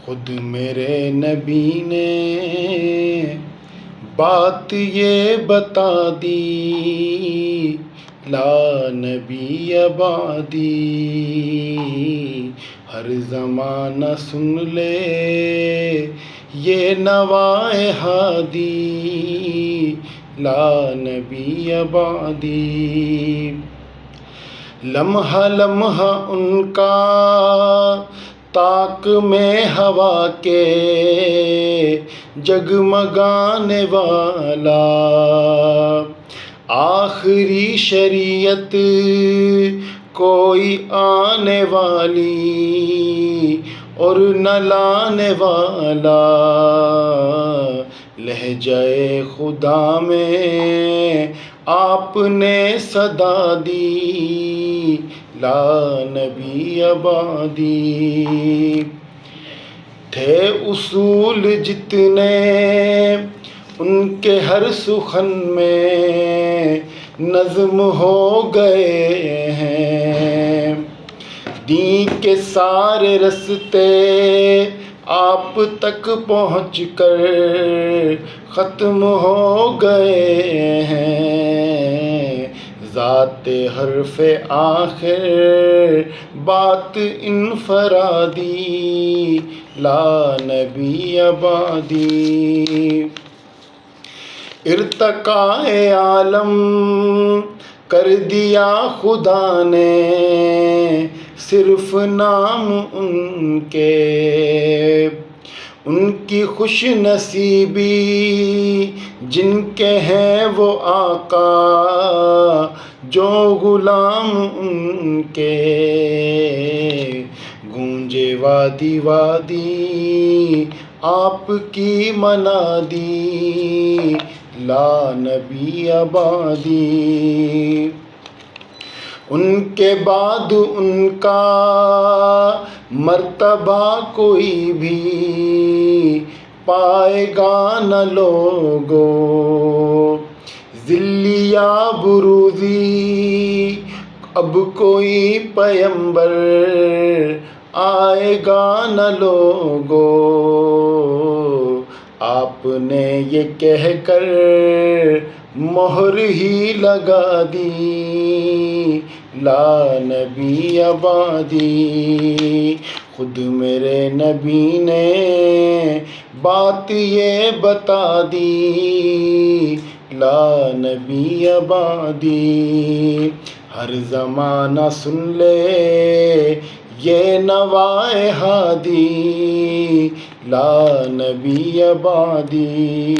خود میرے نبی نے بات یہ بتا دی، لا نبی بعدی، ہر زمانہ سن لے یہ نوائے ہادی، لا نبی بعدی۔ لمحہ لمحہ ان کا طاق میں ہوا کے جگمگانے والا، آخری شریعت کوئی آنے والی اور نہ لانے والا، لہجۂ خدا میں آپ نے صدا دی، لا نبی بعدی۔ تھے اصول جتنے ان کے ہر سخن میں نظم ہو گئے ہیں، دین کے سارے رستے آپ تک پہنچ کر ختم ہو گئے ہیں، ذات حرف آخر بات انفرادی، لا نبی بعدی۔ ارتقاء عالم کر دیا خدا نے صرف نام ان کے، ان کی خوش نصیبی جن کے ہیں وہ آقا جو غلام ان کے، گونجے وادی وادی آپ کی منادی، لا نبی بعدی۔ ان کے بعد ان کا مرتبہ کوئی بھی پائے گا نہ لوگو، ذلی یا بروزی اب کوئی پیمبر آئے گا نہ لوگو، آپ نے یہ کہہ کر مہر ہی لگا دی، لا نبی بعدی۔ خود میرے نبی نے بات یہ بتا دی، لا نبی بعدی، ہر زمانہ سن لے یہ نوائے ہادی، لا نبی بعدی۔